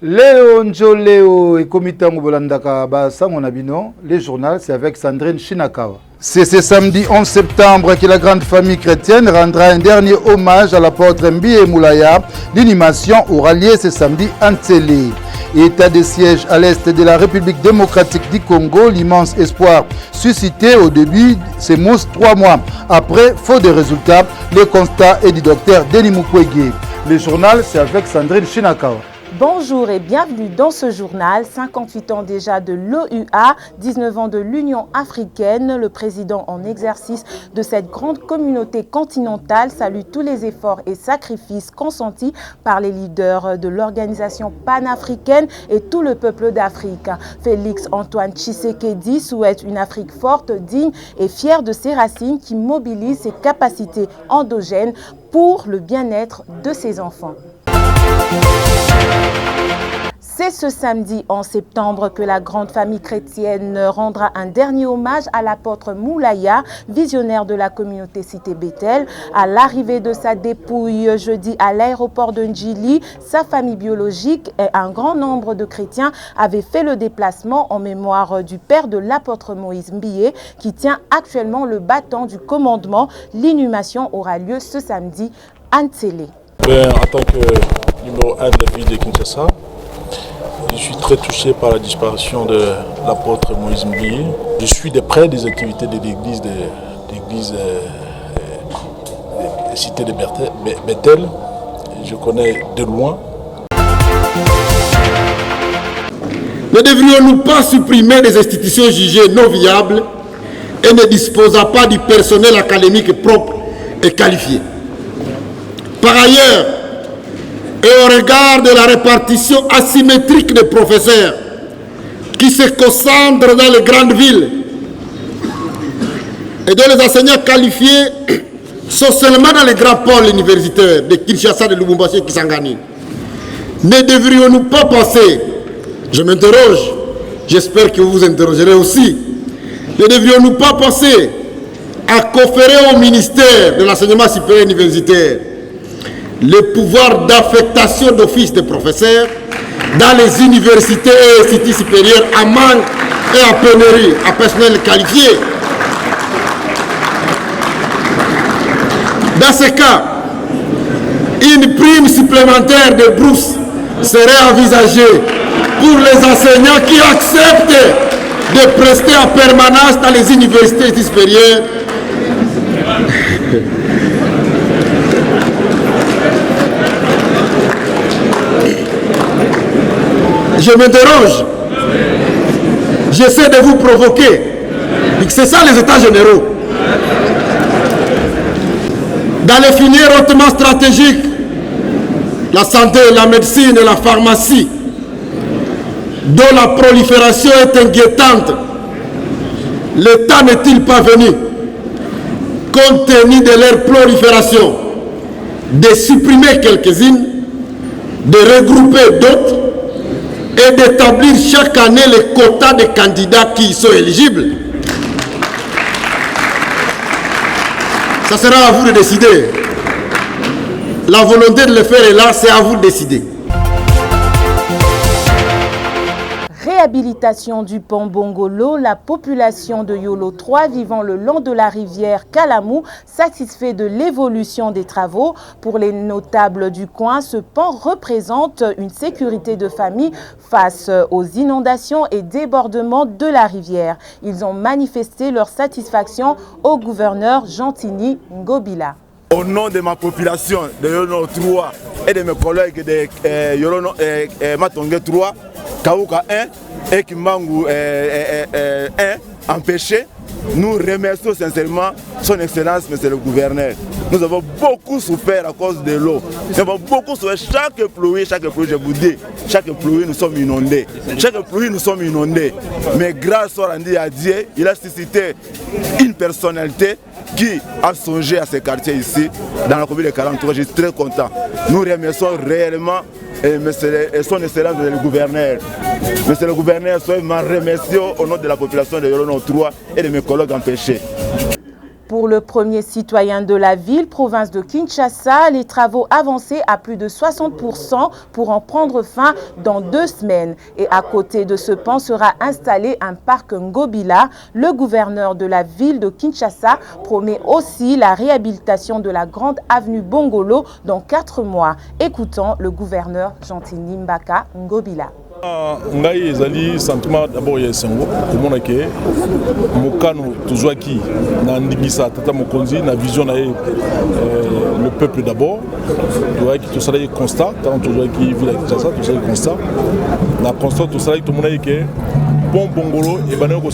Léo Njoleo et Komitango Bolandaka Sangonabino, les journaux, c'est avec Sandrine Shinakawa. C'est ce samedi 11 septembre que la grande famille chrétienne rendra un dernier hommage à l'apôtre Mbié Moulaya. L'inhumation aura lieu ce samedi en Tsélé. État de siège à l'est de la République démocratique du Congo, l'immense espoir suscité au début s'émousse 3 mois après, faute de résultats. Le constat est du docteur Denis Mukwege. Le journal, c'est avec Sandrine Shinakawa. Bonjour et bienvenue dans ce journal. 58 ans déjà de l'OUA, 19 ans de l'Union africaine. Le président en exercice de cette grande communauté continentale salue tous les efforts et sacrifices consentis par les leaders de l'organisation panafricaine et tout le peuple d'Afrique. Félix Antoine Tshisekedi souhaite une Afrique forte, digne et fière de ses racines qui mobilise ses capacités endogènes pour le bien-être de ses enfants. C'est ce samedi 11 septembre que la grande famille chrétienne rendra un dernier hommage à l'apôtre Moulaya, visionnaire de la communauté Cité Bethel. À l'arrivée de sa dépouille jeudi à l'aéroport de Ndjili, sa famille biologique et un grand nombre de chrétiens avaient fait le déplacement en mémoire du père de l'apôtre Moïse Mbié, qui tient actuellement le bâton du commandement. L'inhumation aura lieu ce samedi à Ntsélé. En tant que numéro 1 de la ville de Kinshasa, je suis très touché par la disparition de l'apôtre Moïse Mbié. Je suis de près des activités de l'église Cité de Bethel. Je connais de loin. Ne devrions-nous pas supprimer des institutions jugées non viables et ne disposant pas du personnel académique propre et qualifié? Par ailleurs, et au regard de la répartition asymétrique des professeurs qui se concentrent dans les grandes villes et dont les enseignants qualifiés sont seulement dans les grands pôles universitaires de Kinshasa, de Lubumbashi et Kisangani, ne devrions-nous pas penser, je m'interroge, j'espère que vous vous interrogerez aussi, ne devrions-nous pas penser à conférer au ministère de l'enseignement supérieur universitaire le pouvoir d'affectation d'office des professeurs dans les universités et instituts supérieurs à manque et à pénurie, à personnel qualifié. Dans ce cas, une prime supplémentaire de bourse serait envisagée pour les enseignants qui acceptent de prester en permanence dans les universités et instituts supérieurs. Je m'interroge, j'essaie de vous provoquer, c'est ça les états généraux. Dans les filières hautement stratégiques, la santé, la médecine et la pharmacie, dont la prolifération est inquiétante, le temps n'est-il pas venu, compte tenu de leur prolifération, de supprimer quelques-unes, de regrouper d'autres, et d'établir chaque année les quotas de candidats qui y sont éligibles? Ça sera à vous de décider. La volonté de le faire est là, c'est à vous de décider. Réhabilitation du pont Bongolo, la population de Yolo 3 vivant le long de la rivière Kalamou satisfait de l'évolution des travaux. Pour les notables du coin, ce pont représente une sécurité de famille face aux inondations et débordements de la rivière. Ils ont manifesté leur satisfaction au gouverneur Gentini Ngobila. Au nom de ma population de Yolo 3 et de mes collègues de Yolo Matonge 3, Kaouka 1 et Kimbangu 1 empêché, nous remercions sincèrement son Excellence, Monsieur le Gouverneur. Nous avons beaucoup souffert à cause de l'eau. Nous avons beaucoup souffert. Chaque pluie, je vous dis, chaque pluie, nous sommes inondés. Chaque pluie, nous sommes inondés. Mais grâce à Dieu, il a suscité une personnalité qui a songé à ces quartiers ici, dans la commune de 43. Je suis très content. Nous remercions réellement son Excellence le Gouverneur. Monsieur le Gouverneur, soyez ma remercié au nom de la population de Yolo 3 et de mes collègues empêchés. Pour le premier citoyen de la ville, province de Kinshasa, les travaux avancés à plus de 60% pour en prendre fin dans 2 semaines. Et à côté de ce pont sera installé un parc Ngobila. Le gouverneur de la ville de Kinshasa promet aussi la réhabilitation de la grande avenue Bongolo dans 4 mois. Écoutons le gouverneur Gentini Mbaka Ngobila. Ngai ezali sentiment d'abord ya sengo komona ke mokano tozwaki na ndimisa tata mokonzi na vision na le peuple d'abord toyaki tosala constat tant tozwaki ville ya Kinshasa tosala constat na constat tosala tomona ke pont Bongolo et banako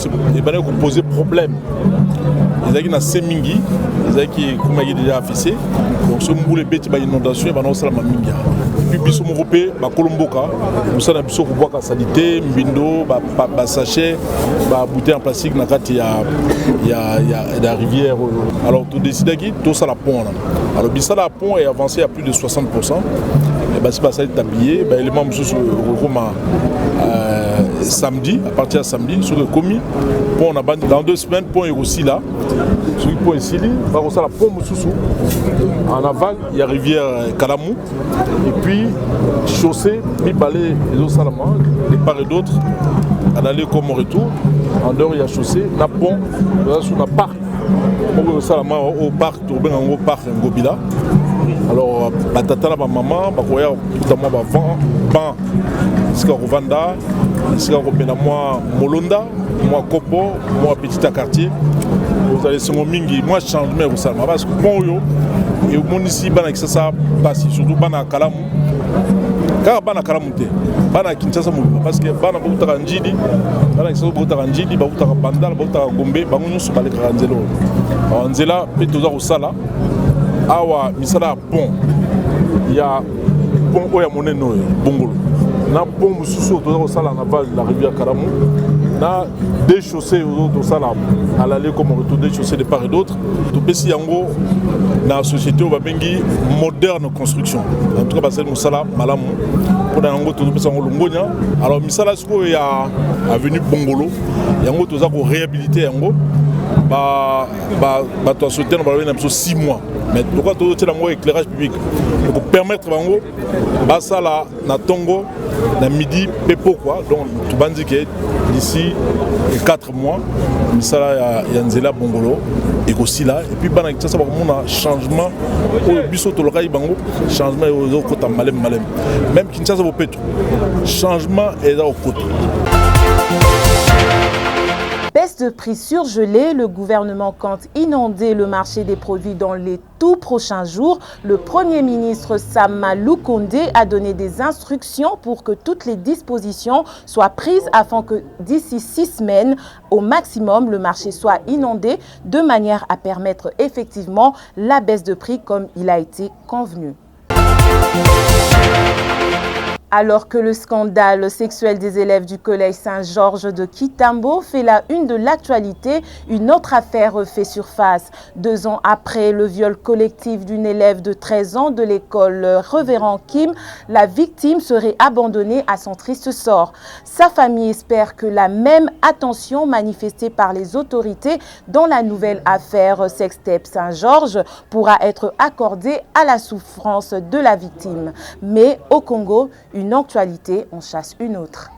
ko poser problème ezaki na semingi ezaki komaki déjà affiché donc ce mboule beti ba inondation ba no sala maminga puis biso moko pe ba kolomboka musana biso ko boka sanité mbindo ba sachet ba bouteille en plastique na kati ya la rivière. Alors tout décidaki tout ça la pont là. Alors bisa la pont est avancé à plus de 60%. Et bah c'est pas ça tablier bah élément monsieur Roma samedi, à partir de samedi, sur le commis, on a dans 2 semaines, pont est aussi là. Sur le pont ici, on va la pont Moussoussou. En aval, il y a rivière Kalamou. Et puis, chaussée, mi-balai, les autres salamans, des part et d'autres, à l'aller comme au retour. En dehors, il y a chaussée, la pont, sur la parc. On va salamans au parc, au parc Ngobila. Alors, batata ba maman, ba koya notamment ba ban, iska Rwanda, iska kopena moi Molonda, moi Kopo, moi petit quartier. Vous allez sur mon mingi, moi changement au salma parce que bon yo et mon ici bana ça passe surtout bana Kalamu. Car bana Kalamu te, bana Kinshasa parce que bana bouta njidi, bana Kinshasa bouta njidi, bouta bandal, bouta gombe, bango so balé kanzelo. Anzela pe toza au sala. Awa misala pont ya pont oya moneno Bongolo na pont mususu to sala na val la rivière Karamou na des chaussées au sala à l'aller comme retour des chaussées de part et d'autre to pesi yango na société au babengi moderne construction en tout cas basel musala malamu pour yango to pesi yango longonya. Alors misala siko ya avenue Bongolo yango to za ko réhabiliter yango ba to sauter na ba 6 mois. Mais pourquoi tout le éclairage public pour permettre bango basa la na tongo na midi pepo quoi donc tout bandi que d'ici 4 mois misala ya nzela Bongolo et aussi là et puis bana ça va comme un changement au biso to lokai bango changement au kota malem même Kinshasa va pétro changement est là au côté. Baisse de prix surgelés, le gouvernement compte inonder le marché des produits dans les tout prochains jours. Le Premier ministre Sama Lukonde a donné des instructions pour que toutes les dispositions soient prises afin que d'ici 6 semaines, au maximum, le marché soit inondé de manière à permettre effectivement la baisse de prix comme il a été convenu. Alors que le scandale sexuel des élèves du collège Saint-Georges de Kitambo fait la une de l'actualité, une autre affaire fait surface. 2 ans après le viol collectif d'une élève de 13 ans de l'école Révérend Kim, la victime serait abandonnée à son triste sort. Sa famille espère que la même attention manifestée par les autorités dans la nouvelle affaire Sextape Saint-Georges pourra être accordée à la souffrance de la victime. Mais au Congo, une actualité en chasse une autre.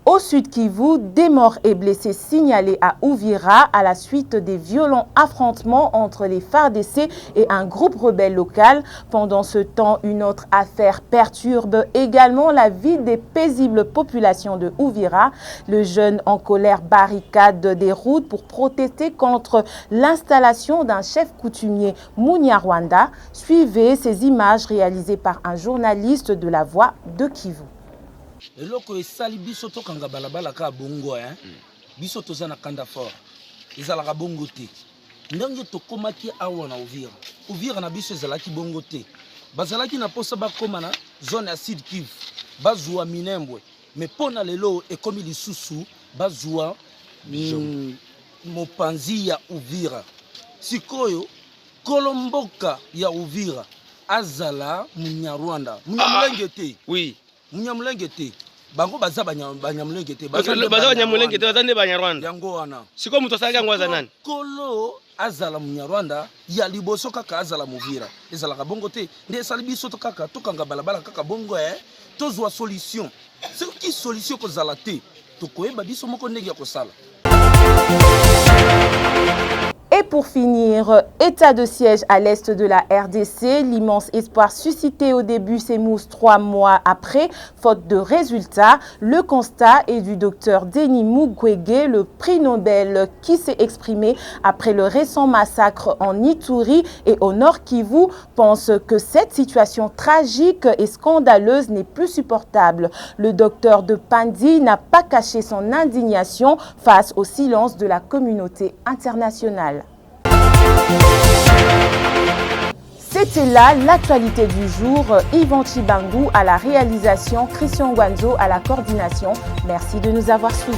Au Sud Kivu, des morts et blessés signalés à Uvira à la suite des violents affrontements entre les FARDC et un groupe rebelle local. Pendant ce temps, une autre affaire perturbe également la vie des paisibles populations de Uvira. Le jeune en colère barricade des routes pour protester contre l'installation d'un chef coutumier Munyarwanda. Suivez ces images réalisées par un journaliste de La Voix de Kivu. Eloko esali biso tokanga balabala ka bongo biso toza na kanda fort ezalaka bongo te ndange tokomaki awa na Uvira na biso ezalaki bongo te bazalaki na posa bakoma na zone ya Sud Kivu bazwa Minembwe mais pona lelo ekomi lisusu bazwa mopanzi ya Uvira sikoyo kolomboka ya Uvira azala Munyarwanda Munyamulenge te oui Munyamulenge te bango baza banyamulenge te baza banyamulenge te baza nde banyarwanda yango wana siko mutu asalaki yango aza nani kolo azala munyarwanda ya liboso kaka azala muvira ezalaka bongo te nde esali biso to kaka tokanga balabala kaka bongo tozwa solution soki solution kozala te tokoyeba biso moko ndenge ya kosala. Et pour finir, état de siège à l'est de la RDC, l'immense espoir suscité au début s'émousse 3 mois après, faute de résultats. Le constat est du docteur Denis Mukwege, le prix Nobel qui s'est exprimé après le récent massacre en Ituri et au Nord Kivu, pense que cette situation tragique et scandaleuse n'est plus supportable. Le docteur de Pandi n'a pas caché son indignation face au silence de la communauté internationale. C'était là l'actualité du jour. Yvan Chibangu à la réalisation, Christian Guanzo à la coordination. Merci de nous avoir suivis.